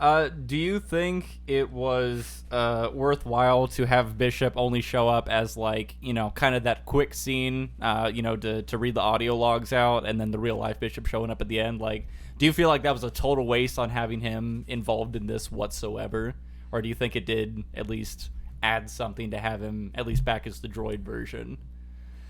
Do you think it was worthwhile to have Bishop only show up as like, kind of that quick scene, to read the audio logs out, and then the real life Bishop showing up at the end? Like, do you feel like that was a total waste on having him involved in this whatsoever, or do you think it did at least add something to have him at least back as the droid version?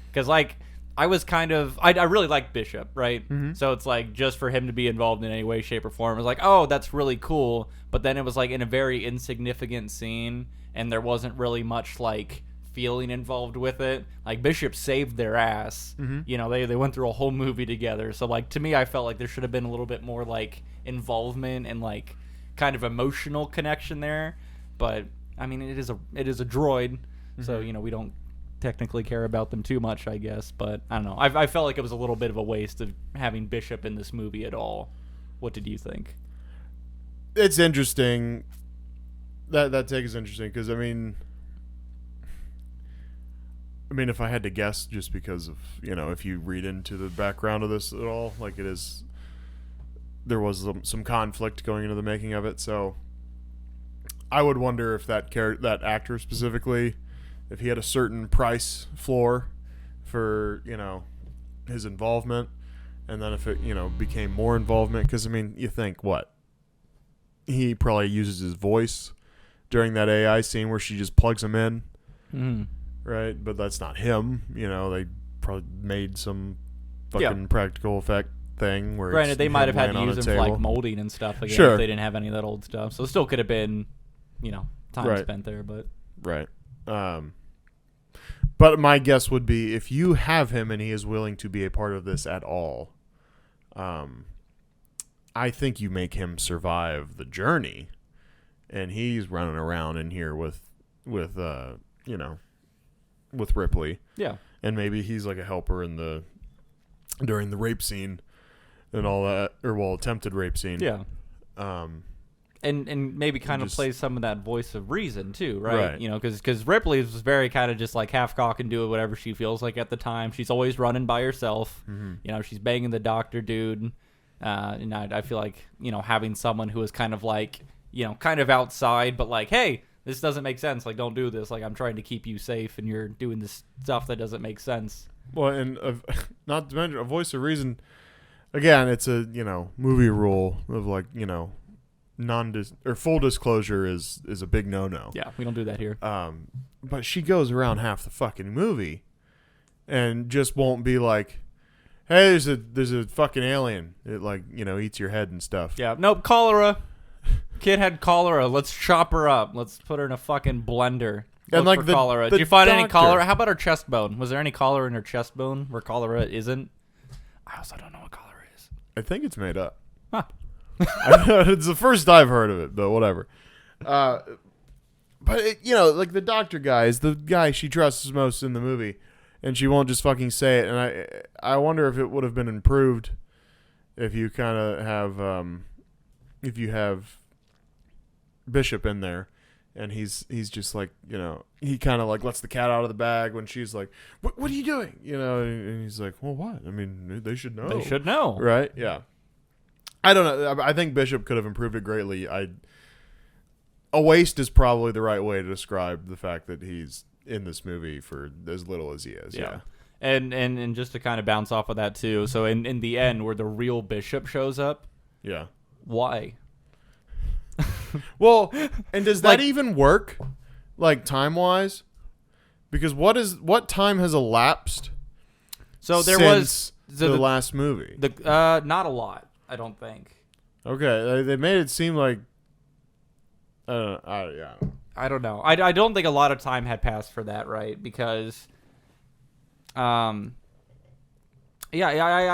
Because like, I was I really like Bishop, right? Mm-hmm. So it's like, just for him to be involved in any way, shape, or form, it was like, oh, that's really cool. But then it was like in a very insignificant scene, and there wasn't really much like feeling involved with it. Like, Bishop saved their ass. Mm-hmm. They went through a whole movie together. So like, to me, I felt like there should have been a little bit more like involvement and like kind of emotional connection there. But I mean, it is a droid, so we don't technically care about them too much, I guess. But I don't know. I felt like it was a little bit of a waste of having Bishop in this movie at all. What did you think? It's interesting. That take is interesting because I mean, if I had to guess, just because of if you read into the background of this at all, like there was some conflict going into the making of it, so I would wonder if that actor specifically, if he had a certain price floor for his involvement, and then if it became more involvement, because I mean, you think what he probably uses his voice during that AI scene where she just plugs him in, right? But that's not him. They probably made some fucking practical effect thing where granted they might have had to use him for like molding and stuff again, if they didn't have any of that old stuff, so it still could have been time spent there, but right. But my guess would be, if you have him and he is willing to be a part of this at all, I think you make him survive the journey, and he's running around in here with Ripley. Yeah. And maybe he's like a helper during the rape scene and all that, or attempted rape scene. Yeah. And maybe kind of plays some of that voice of reason too, right? Because Ripley was very kind of just like half cock and do whatever she feels like at the time. She's always running by herself. Mm-hmm. She's banging the doctor dude. And I feel like, having someone who is kind of like, kind of outside, but like, hey, this doesn't make sense. Like, don't do this. Like, I'm trying to keep you safe, and you're doing this stuff that doesn't make sense. Well, and not to mention a voice of reason. Again, it's a movie rule of like full disclosure is a big no. Yeah, we don't do that here. But she goes around half the fucking movie, and just won't be like, hey, there's a fucking alien. It like eats your head and stuff. Yeah, nope, cholera. Kid had cholera. Let's chop her up. Let's put her in a fucking blender. And like for cholera. Did you find any cholera? How about her chest bone? Was there any cholera in her chest bone where cholera isn't? I also don't know what cholera is. I think it's made up. Huh. It's the first I've heard of it, but whatever. But like the doctor guy is the guy she trusts most in the movie, and she won't just fucking say it. And I wonder if it would have been improved if you kind of have if you have Bishop in there, and he's just like he kind of like lets the cat out of the bag when she's like, what are you doing? And he's like, well, what? I mean, they should know. They should know, right? Yeah. I don't know. I think Bishop could have improved it greatly. A waste is probably the right way to describe the fact that he's in this movie for as little as he is. Yeah. And just to kind of bounce off of that too. So in the end, where the real Bishop shows up. Yeah. Why? Well, and does that even work, like time wise? Because what time has elapsed? So there was the last movie. Not a lot, I don't think. Okay, they made it seem like. I don't know. I don't think a lot of time had passed for that, right? Because, I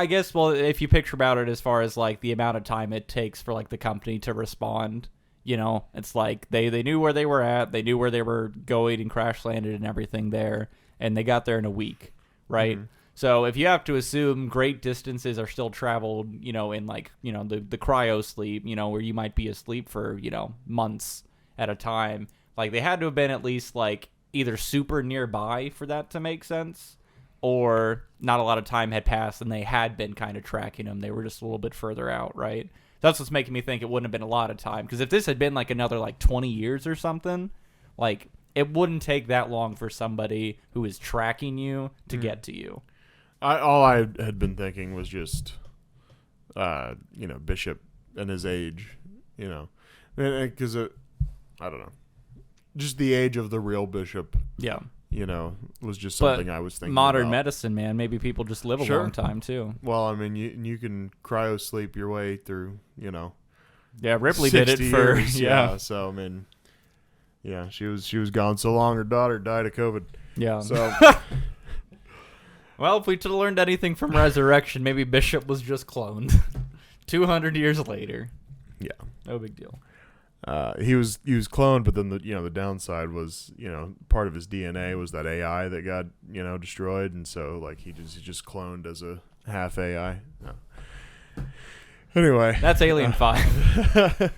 guess. Well, if you picture about it, as far as like the amount of time it takes for like the company to respond, it's like they knew where they were at, they knew where they were going and crash landed and everything there, and they got there in a week, right? Mm-hmm. So if you have to assume great distances are still traveled, in like, the cryo sleep, where you might be asleep for, months at a time, like they had to have been at least like either super nearby for that to make sense, or not a lot of time had passed and they had been kind of tracking them. They were just a little bit further out, right? That's what's making me think it wouldn't have been a lot of time. Because if this had been like another like 20 years or something, like it wouldn't take that long for somebody who is tracking you to get to you. All I had been thinking was just, Bishop and his age, because I don't know, just the age of the real Bishop. Yeah. Was just something I was thinking modern about. medicine, man. Maybe people just live a long time, too. Well, I mean, you can cryo sleep your way through, Yeah, Ripley did it for... years. Yeah, so, I mean, yeah, she was gone so long, her daughter died of COVID. Yeah. So... Well, if we could have learned anything from Resurrection, maybe Bishop was just cloned. 200 years later. Yeah. No big deal. He was cloned, but then the downside was part of his DNA was that AI that got destroyed, and so like he just cloned as a half AI. No. Anyway, that's Alien 5.